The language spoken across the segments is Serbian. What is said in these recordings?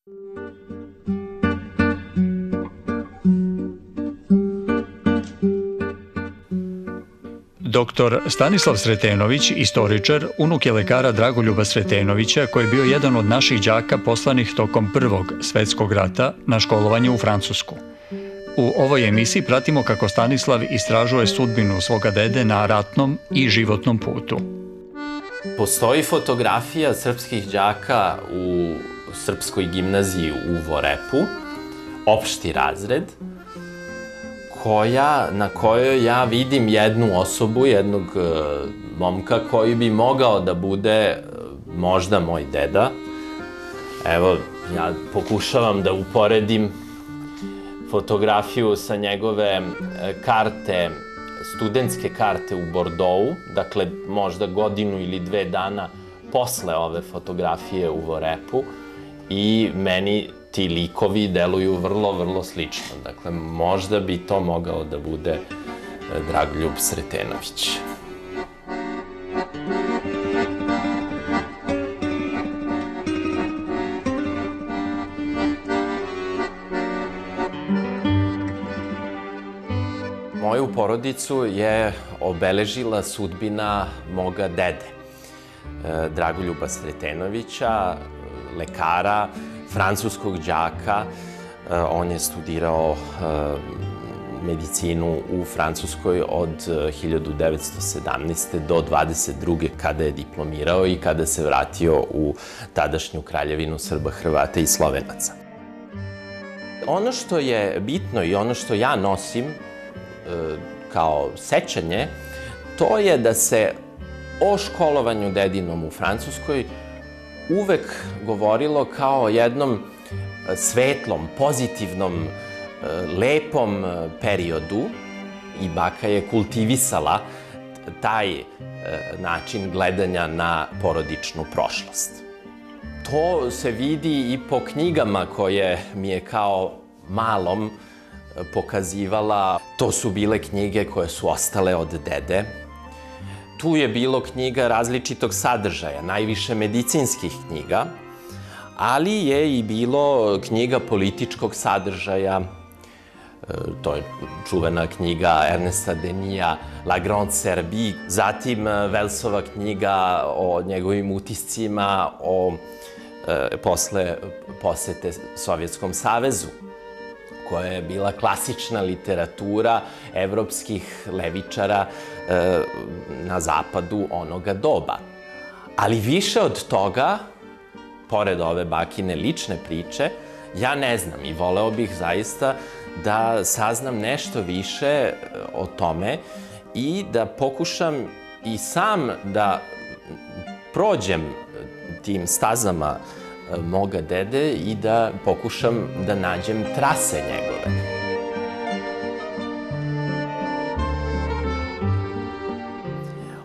Dr. Stanislav Sretenović, istoričar, unuk je lekara Dragoljuba Sretenovića, koji je bio jedan od naših đaka poslanih tokom Prvog svetskog rata na školovanje u Francusku. U ovoj emisiji pratimo kako Stanislav istražuje sudbinu svoga dede na ratnom i životnom putu. Postoji fotografija srpskih đaka u Srpskoj gimnaziji u Vorepu, opšti razred, na kojoj ja vidim jednu osobu, jednog momka koji bi mogao da bude možda moj deda. Evo, ja pokušavam da uporedim fotografiju sa njegove karte, studentske karte u Bordeauxu, dakle možda godinu ili 2 dana posle ove fotografije u Vorepu, i meni ti likovi deluju vrlo, vrlo slično. Dakle, možda bi to mogao da bude Dragoljub Sretenović. Moju porodicu je obeležila sudbina moga dede, Dragoljuba Sretenovića, lekara, francuskog đaka. On je studirao medicinu u Francuskoj od 1917. do 22. kada je diplomirao i kada se vratio u tadašnju kraljevinu Srba, Hrvata i Slovenaca. Ono što je bitno i ono što ja nosim kao sećanje, to je da se o školovanju dedinom u Francuskoj uvek govorilo kao jednom svetlom, pozitivnom, lepom periodu, i baka je kultivisala taj način gledanja na porodičnu prošlost. To se vidi i po knjigama koje mi je kao malom pokazivala. To su bile knjige koje su ostale od dede. Tu je bilo knjiga različitog sadržaja, najviše medicinskih knjiga, ali je i bilo knjiga političkog sadržaja. To je čuvena knjiga Ernesta Denija, La Grande Serbie, zatim Velsova knjiga o njegovim utiscima posle posete Sovjetskom savezu, koja je bila klasična literatura evropskih levičara na zapadu onoga doba. Ali više od toga, pored ove bakine lične priče, ja ne znam i voleo bih zaista da saznam nešto više o tome i da pokušam i sam da prođem tim stazama moga dede i da pokušam da nađem trase njegove.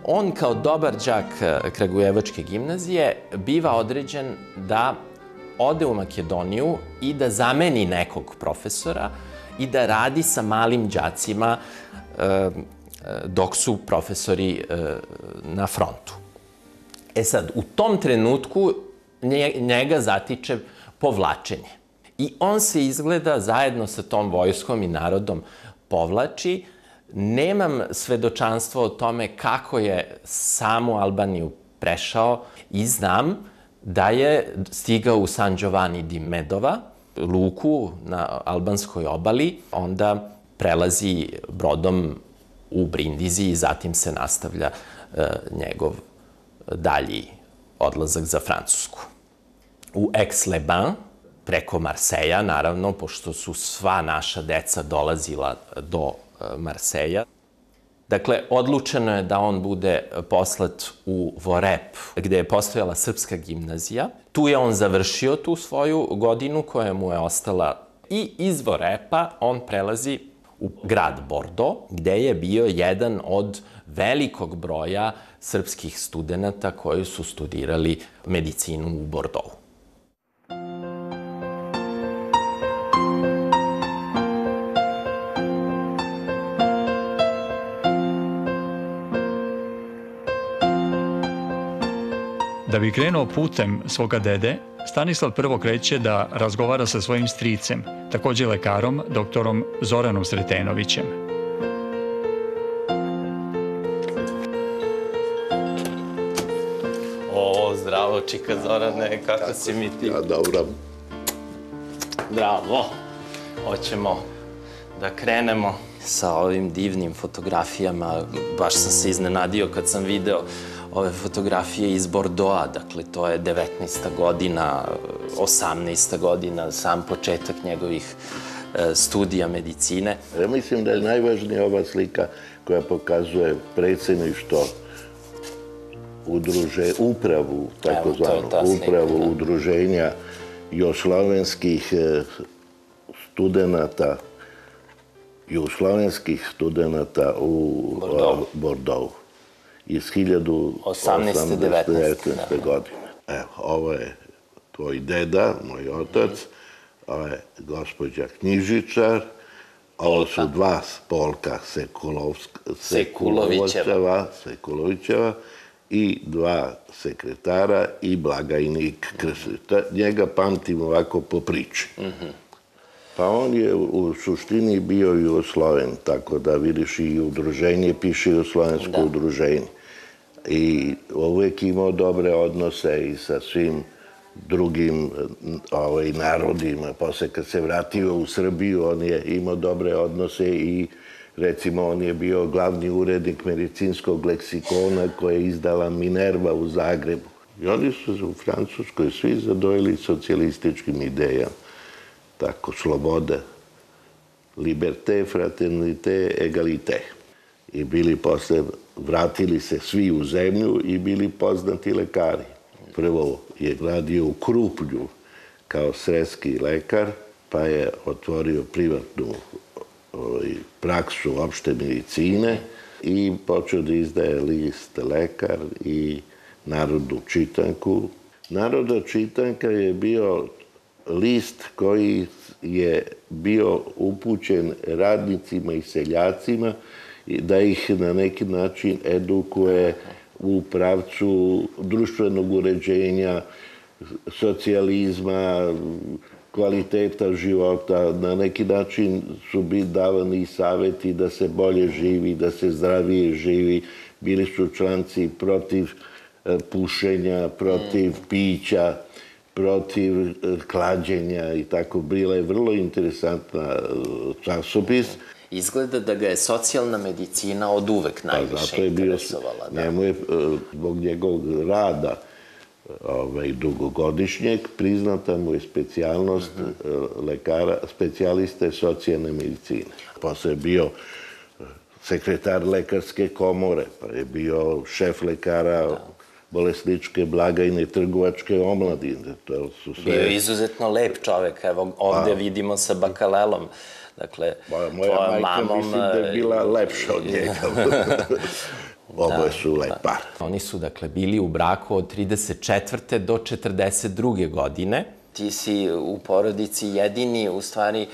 On kao dobar đak Kragujevačke gimnazije biva određen da ode u Makedoniju i da zameni nekog profesora i da radi sa malim đacima dok su profesori na frontu. E sad, u tom trenutku njega zatiče povlačenje. I on se izgleda zajedno sa tom vojskom i narodom povlači. Nemam svedočanstvo o tome kako je samu Albaniju prešao i znam da je stigao u San Giovanni di Medova, luku na albanskoj obali, onda prelazi brodom u Brindisi i zatim se nastavlja njegov dalji odlazak za Francusku. U Aix-les-Bains, preko Marseja, naravno, pošto su sva naša deca dolazila do Marseja. Dakle, odlučeno je da on bude poslat u Vorep, gde je postojala srpska gimnazija. Tu je on završio tu svoju godinu koja mu je ostala, i iz Vorepa on prelazi u grad Bordeaux, gde je bio jedan od velikog broja srpskih studenata koji su studirali medicinu u Bordeauxu. Da bi krenuo putem svoga dede, Stanislav prvo kreće da razgovara sa svojim stricem, također lekarom, doktorom Zoranom Sretenovićem. Zdravo, čika Zorane, kako si mi ti? Ja, dobro. Bravo. Hoćemo da krenemo sa ovim divnim fotografijama. Baš sam se iznenadio kad sam video ove fotografije iz Bordeauxa. Dakle, to je 19. godina, 18. godina, sam početak njegovih studija medicine. Ja mislim da je najvažnija ova slika koja pokazuje predsjedništvo upravu, takozvanu upravu udruženja jugoslovenskih studenata u Bordeauxu iz 1819. godine. Evo, ovo je tvoj deda, moj otac, ovo je gospođa knjižičar, ovo su dva Polka Sekulovićeva i dva sekretara i blagajnik Krstić. Njega pamtim ovako po priči. Pa on je u suštini bio Jugosloven, tako da vidiš i udruženje, piše Jugoslovensko udruženje. I uvijek imao dobre odnose i sa svim drugim narodima. Posle kad se vratio u Srbiju, on je imao dobre odnose i recimo, on je bio glavni urednik medicinskog leksikona koje je izdala Minerva u Zagrebu. I oni su u Francuskoj svi zadojili socijalističkim idejama. Tako, slobode, liberté, fraternité, égalité. I bili posle, vratili se svi u zemlju i bili poznati lekari. Prvo je radio u Kruplju kao sredski lekar, pa je otvorio privatnu praksu opšte medicine i počeo da izdaje list Lekar i Narodnu čitanku. Narodna čitanka je bio list koji je bio upućen radnicima i seljacima da ih na neki način edukuje u pravcu društvenog uređenja, socijalizma, kvaliteta života. Na neki način su davani i savjeti da se bolje živi, da se zdravije živi. Bili su članci protiv pušenja, protiv pića, protiv klađenja i tako. Bila je vrlo interesantna časopis. Izgleda da ga je socijalna medicina od uvek najviše interesovala. Njemu je zbog njegovog rada dugogodišnjeg priznata mu je specijalnost specijaliste socijalne medicine. Posle je bio sekretar lekarske komore, pa je bio šef lekara bolesničke blagajne trgovačke omladine. Bio je izuzetno lep čovek. Evo, ovde vidimo sa bakalelom. Dakle, moja majka mislim da je bila lepša od njega. Oboje su lep par. Oni su, dakle, bili u braku od 34. do 42. godine. Ti si u porodici jedini, u stvari,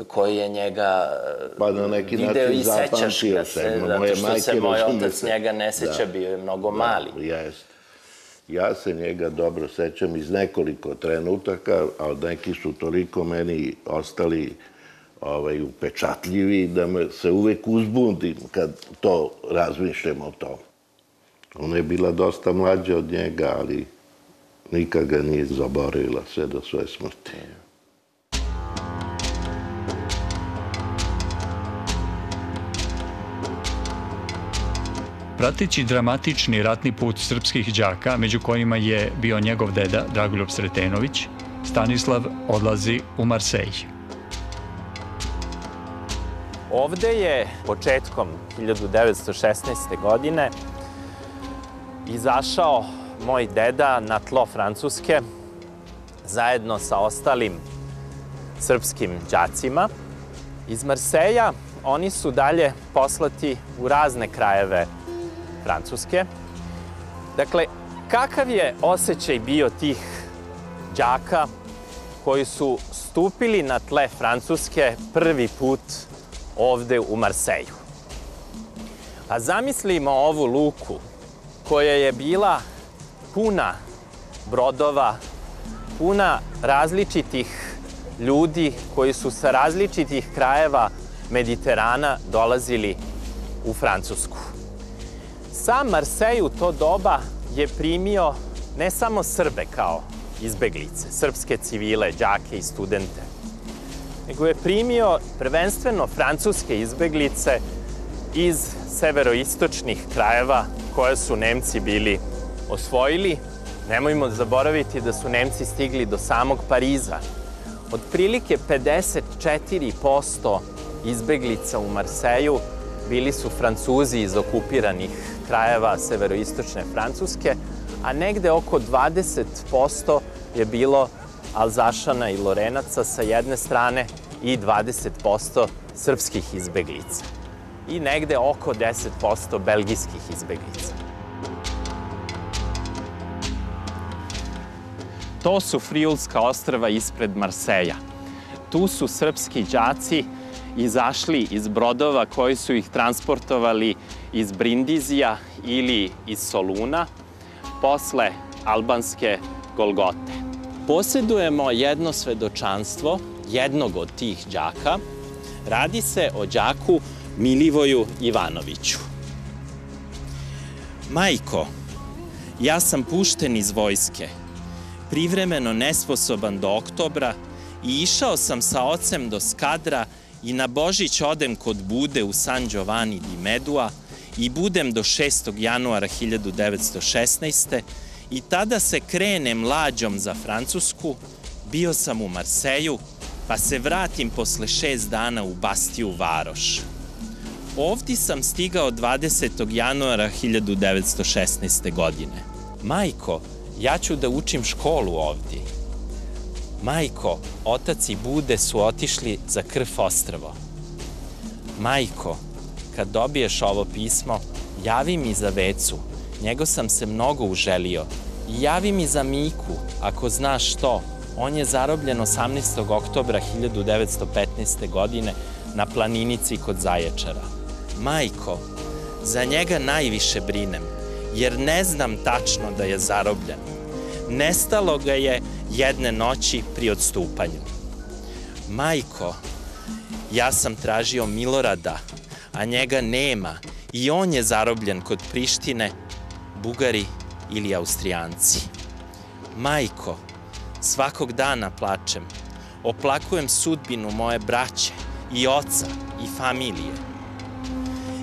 koji je njega video i sećaš ga se, zato što se moj otac njega ne seća, bio je mnogo mali. Ja se njega dobro sećam iz nekoliko trenutaka, a neki su toliko meni ostali upečatljivi da me se uvek uzbundim kad to razmišljam o tom. Ona je bila dosta mlađa od njega, ali nikad ga nije zaboravila sve do svoje smrti. Pratići dramatični ratni put srpskih đaka, među kojima je bio njegov deda Dragoljub Sretenović, Stanislav odlazi u Marsej. Ovde je početkom 1916. godine izašao moj deda na tlo Francuske zajedno sa ostalim srpskim đacima. Iz Marseja oni su dalje poslati u razne krajeve Francuske. Dakle, kakav je osjećaj bio tih đaka koji su stupili na tle Francuske prvi put ovde u Marseju? A zamislimo ovu luku koja je bila puna brodova, puna različitih ljudi koji su sa različitih krajeva Mediterana dolazili u Francusku. Sam Marsej u to doba je primio ne samo Srbe kao izbeglice, srpske civile, đake i studente, nego je primio prvenstveno francuske izbeglice iz severoistočnih krajeva koje su Nemci bili osvojili. Nemojmo zaboraviti da su Nemci stigli do samog Pariza. Otprilike 54% izbeglica u Marseju bili su Francuzi iz okupiranih krajeva severoistočne Francuske, a negde oko 20% je bilo Alzašana i Lorenaca sa jedne strane i 20% srpskih izbeglica. I negde oko 10% belgijskih izbeglica. To su Friulska ostrva ispred Marseja. Tu su srpski đaci izašli iz brodova koji su ih transportovali iz Brindizija ili iz Soluna posle albanske Golgote. Posedujemo jedno svedočanstvo jednog od tih đaka. Radi se o đaku Milivoju Ivanoviću. Majko, ja sam pušten iz vojske, privremeno nesposoban do oktobra i išao sam sa ocem do Skadra i na Božić odem kod Bude u San Giovanni di Medua i budem do 6. januara 1916. I tada se krenem lađom za Francusku, bio sam u Marseju, pa se vratim posle 6 dana u Bastiju Varoš. Ovdje sam stigao 20. januara 1916. godine. Majko, ja ću da učim školu ovdje. Majko, otac i Bude su otišli za Krf ostrvo. Majko, kad dobiješ ovo pismo, javi mi za Vecu, njego sam se mnogo uželio. I javi mi za Miku, ako znaš što, on je zarobljen 18. oktobra 1915. godine na planinici kod Zaječara. Majko, za njega najviše brinem, jer ne znam tačno da je zarobljen. Nestalo ga je jedne noći pri odstupanju. Majko, ja sam tražio Milorada, a njega nema i on je zarobljen kod Prištine, Bugari ili Austrijanci. Majko, svakog dana plačem, oplakujem sudbinu moje braće i oca i familije.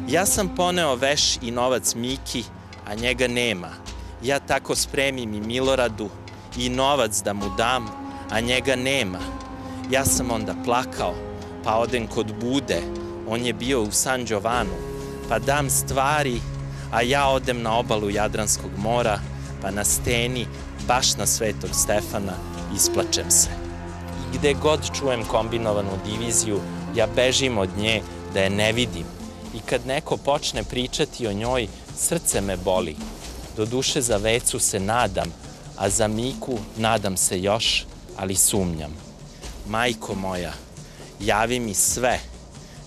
Ja sam poneo veš i novac Miki, a njega nema. Ja tako spremim i Miloradu i novac da mu dam, a njega nema. Ja sam onda plakao, pa odem kod Bude, on je bio u San Giovanu, pa dam stvari, a ja odem na obalu Jadranskog mora, pa na steni, baš na Svetog Stefana, isplačem se. I gde god čujem kombinovanu diviziju, ja bežim od nje da je ne vidim. I kad neko počne pričati o njoj, srce me boli. Doduše za Vecu se nadam, a za Miku nadam se još, ali sumnjam. Majko moja, javi mi sve,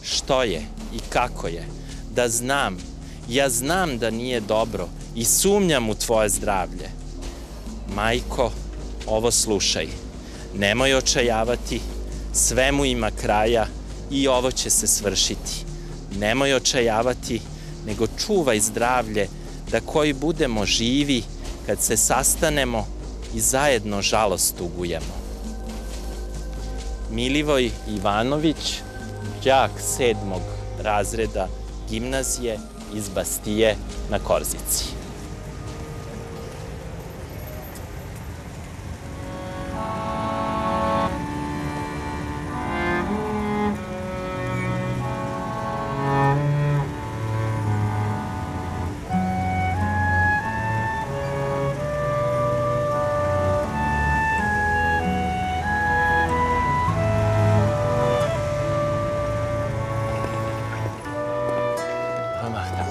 što je i kako je, da znam. Ja znam da nije dobro i sumnjam u tvoje zdravlje. Majko, ovo slušaj. Nemoj očajavati, svemu ima kraja i ovo će se svršiti. Nemoj očajavati, nego čuvaj zdravlje, da koji budemo živi kad se sastanemo i zajedno žalost tugujemo. Milivoj Ivanović, đak 7. razreda gimnazije iz Bastije na Korzici.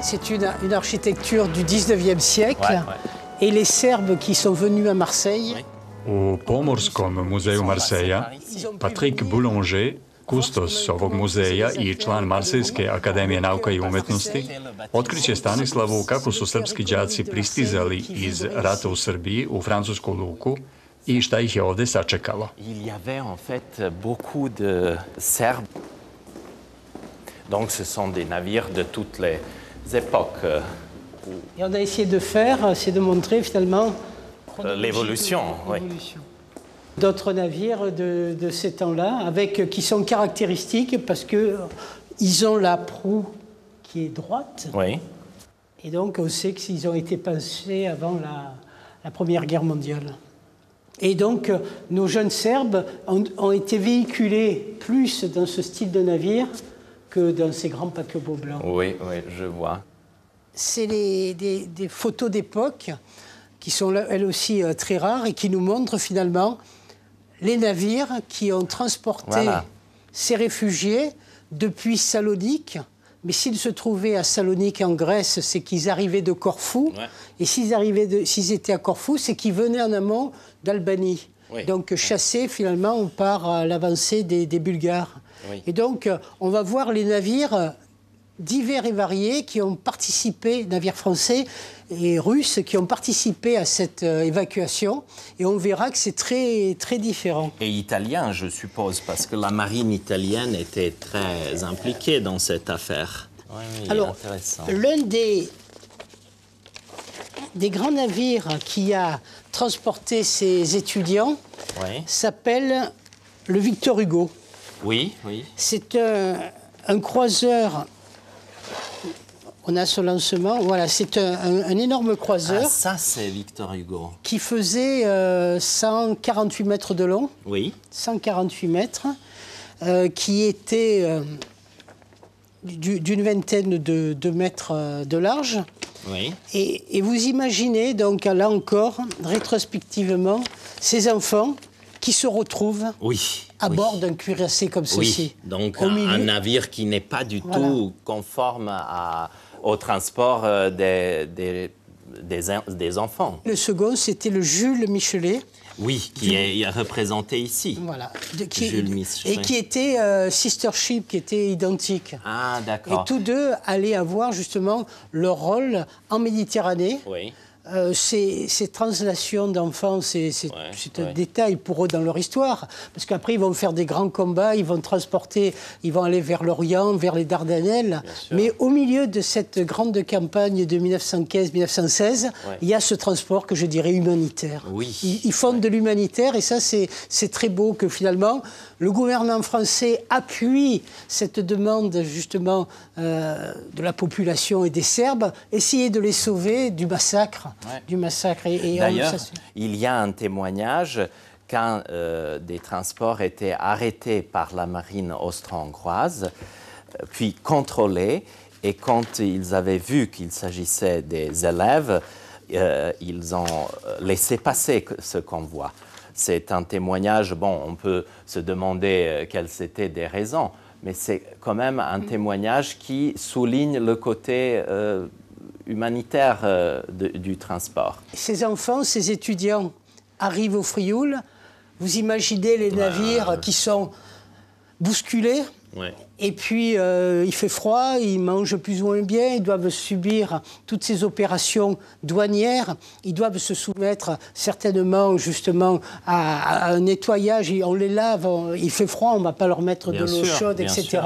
C'est une architecture du 19e siècle et les Serbes qui sont venus à Marseille. U Pomorskom muzeju Marseja Patrick Boulanger kustos ovog muzeja i član Marsejske akademije nauka i umetnosti, otkriće Stanislavu kako su srpski đaci pristizali iz rata u Srbiji u francusku luku i šta ih je ovde sačekalo. Il y avait en fait beaucoup de Serbes. Donc ce sont des navires de toutes les époques. Et on a essayé de faire, c'est de montrer finalement L'évolution, oui. D'autres navires de ces temps-là, qui sont caractéristiques parce qu'ils ont la proue qui est droite. Oui. Et donc on sait qu'ils ont été pensés avant la Première Guerre mondiale. Et donc nos jeunes Serbes ont été véhiculés plus dans ce style de navire que dans ces grands paquebots blancs. Oui, oui, je vois. C'est des photos d'époque qui sont elles aussi très rares et qui nous montrent finalement les navires qui ont transporté ces réfugiés depuis Salonique. Mais s'ils se trouvaient à Salonique en Grèce, c'est qu'ils arrivaient de Corfou. Ouais. Et s'ils étaient à Corfou, c'est qu'ils venaient en amont d'Albanie. Oui. Donc chassés finalement par l'avancée des Bulgares. Oui. Et donc on va voir les navires divers et variés qui ont participé, navires français et russes, qui ont participé à cette évacuation. Et on verra que c'est très, très différent. Et italien, je suppose, parce que la marine italienne était très impliquée dans cette affaire. Oui, alors, intéressant. L'un des grands navires qui a transporté ces étudiants s'appelle le Victor Hugo. Oui, oui. C'est un croiseur. On a ce lancement, voilà, c'est un énorme croiseur. Ah, ça, c'est Victor Hugo. Qui faisait 148 mètres de long. Oui. 148 mètres, qui était d'une vingtaine de mètres de large. Oui. Et vous imaginez, donc là encore, rétrospectivement, ces enfants qui se retrouvent à bord d'un cuirassé comme ceci. Oui, donc un navire qui n'est pas du tout conforme au transport des enfants. Le second, c'était le Jules Michelet. Oui, qui est représenté ici. Voilà. Jules Michelet. Et qui était sister ship, qui était identique. Ah, d'accord. Et tous deux allaient avoir justement leur rôle en Méditerranée. Oui. Ces translations d'enfants, c'est un détail pour eux dans leur histoire. Parce qu'après, ils vont faire des grands combats, ils vont transporter, ils vont aller vers l'Orient, vers les Dardanelles. Mais au milieu de cette grande campagne de 1915-1916, il y a ce transport que je dirais humanitaire. Oui. Ils font de l'humanitaire et ça, c'est très beau que finalement, le gouvernement français appuie cette demande justement de la population et des Serbes, essayer de les sauver du massacre. Et d'ailleurs, il y a un témoignage quand des transports étaient arrêtés par la marine austro-hongroise, puis contrôlés, et quand ils avaient vu qu'il s'agissait des élèves, ils ont laissé passer ce convoi. C'est un témoignage, bon, on peut se demander quelles étaient des raisons, mais c'est quand même un témoignage qui souligne le côté humanitaire du transport. Ces enfants, ces étudiants arrivent au Frioul. Vous imaginez les navires qui sont bousculés. Ouais. Et puis, il fait froid, ils mangent plus ou moins bien, ils doivent subir toutes ces opérations douanières, ils doivent se soumettre certainement justement à un nettoyage, on les lave, il fait froid, on ne va pas leur mettre de l'eau chaude, etc.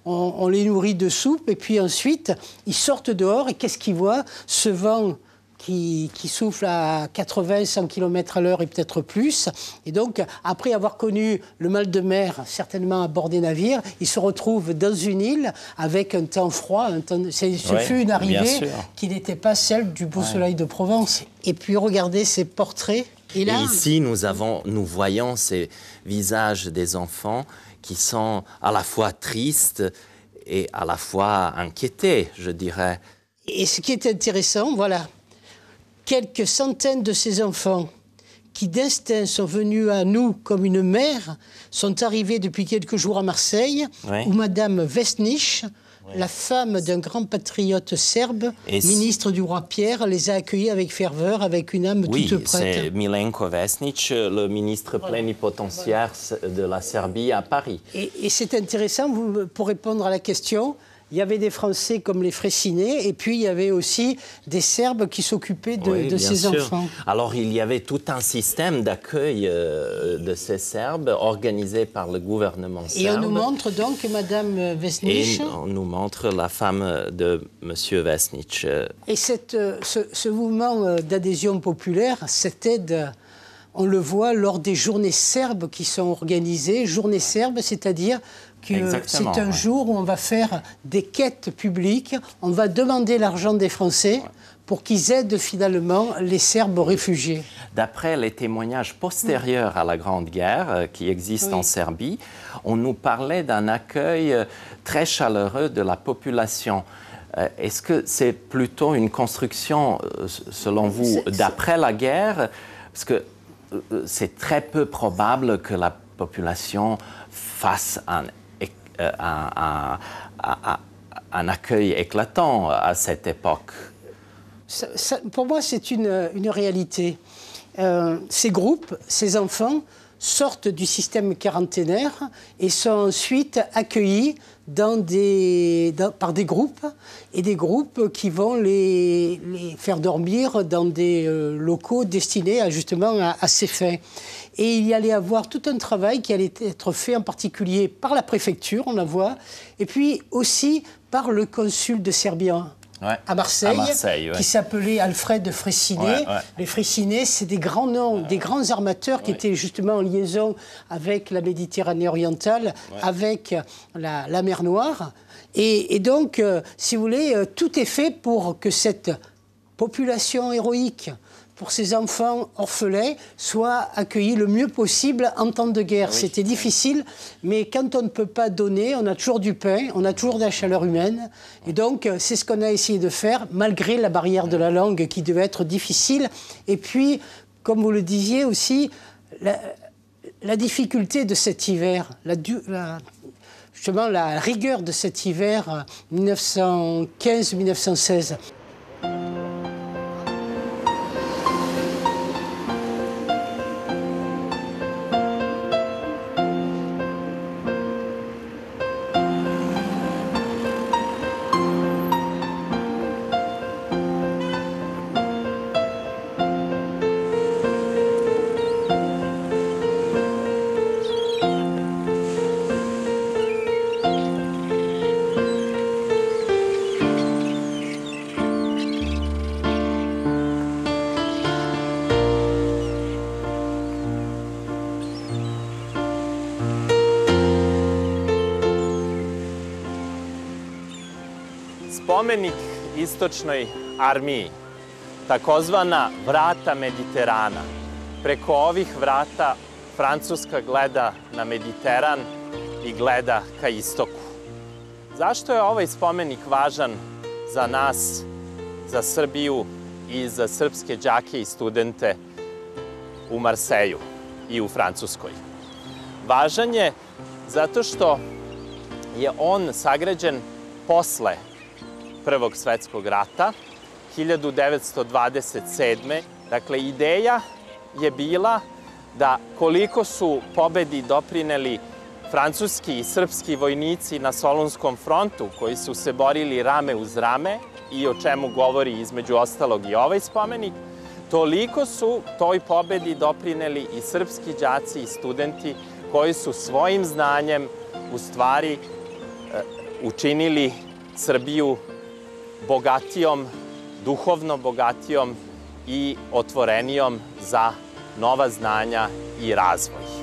On les nourrit de soupe, et puis ensuite, ils sortent dehors, et qu'est-ce qu'ils voient? Ce vent qui souffle à 80-100 km à l'heure et peut-être plus. Et donc, après avoir connu le mal de mer, certainement à bord des navires, ils se retrouvent dans une île avec un temps froid. Ce fut une arrivée qui n'était pas celle du beau soleil de Provence. Et puis, regardez ces portraits. Et là, ici, nous voyons ces visages des enfants qui sont à la fois tristes et à la fois inquiétés, je dirais. Et ce qui est intéressant, voilà, quelques centaines de ces enfants qui d'instinct sont venus à nous comme une mère sont arrivés depuis quelques jours à Marseille, où Madame Vesnich La femme d'un grand patriote serbe, ministre du roi Pierre, les a accueillis avec ferveur, avec une âme toute prête. Oui, c'est Milenko Vesnić, le ministre plénipotentiaire de la Serbie à Paris. Et c'est intéressant, pour répondre à la question, il y avait des Français comme les Fraissinet, et puis il y avait aussi des Serbes qui s'occupaient de ces enfants. Alors il y avait tout un système d'accueil de ces Serbes organisé par le gouvernement serbe. Et on nous montre donc Madame Vesnić. Et on nous montre la femme de Monsieur Vesnić. Et ce mouvement d'adhésion populaire, cette aide, on le voit lors des journées serbes qui sont organisées. Journées serbes, c'est-à-dire que c'est un jour où on va faire des quêtes publiques, on va demander l'argent des Français pour qu'ils aident finalement les Serbes réfugiés. D'après les témoignages postérieurs à la Grande Guerre qui existent en Serbie, on nous parlait d'un accueil très chaleureux de la population. Est-ce que c'est plutôt une construction, selon vous, d'après la guerre? Parce que c'est très peu probable que la population fasse un accueil éclatant à cette époque. Pour moi, c'est une réalité. Ces groupes, ces enfants, sortent du système quarantenaire et sont ensuite accueillis par des groupes, et des groupes qui vont les faire dormir dans des locaux destinés justement à ces fins. Et il y allait avoir tout un travail qui allait être fait en particulier par la préfecture, on la voit, et puis aussi par le consul de Serbie à Marseille, qui s'appelait Alfred Fraissinet. Les Fraissinet, c'est des grands noms, des grands armateurs qui étaient justement en liaison avec la Méditerranée orientale, avec la mer Noire. Et donc, si vous voulez, tout est fait pour que cette population héroïque, pour ces enfants orphelins, soit accueillis le mieux possible en temps de guerre. C'était difficile, mais quand on ne peut pas donner, on a toujours du pain, on a toujours de la chaleur humaine. Et donc, c'est ce qu'on a essayé de faire, malgré la barrière de la langue qui devait être difficile. Et puis, comme vous le disiez aussi, la difficulté de cet hiver, justement la rigueur de cet hiver 1915-1916. Spomenik istočnoj armiji, takozvana vrata Mediterana. Preko ovih vrata Francuska gleda na Mediteran i gleda ka istoku. Zašto je ovaj spomenik važan za nas, za Srbiju i za srpske đake i studente u Marseju i u Francuskoj? Važan je zato što je on sagrađen posle Prvog svetskog rata, 1927. Dakle, ideja je bila da koliko su pobedi doprineli francuski i srpski vojnici na Solunskom frontu, koji su se borili rame uz rame i o čemu govori između ostalog i ovaj spomenik, toliko su toj pobedi doprineli i srpski đaci i studenti koji su svojim znanjem u stvari učinili Srbiju bogatijom, duhovno bogatijom i otvorenijom za nova znanja i razvoj.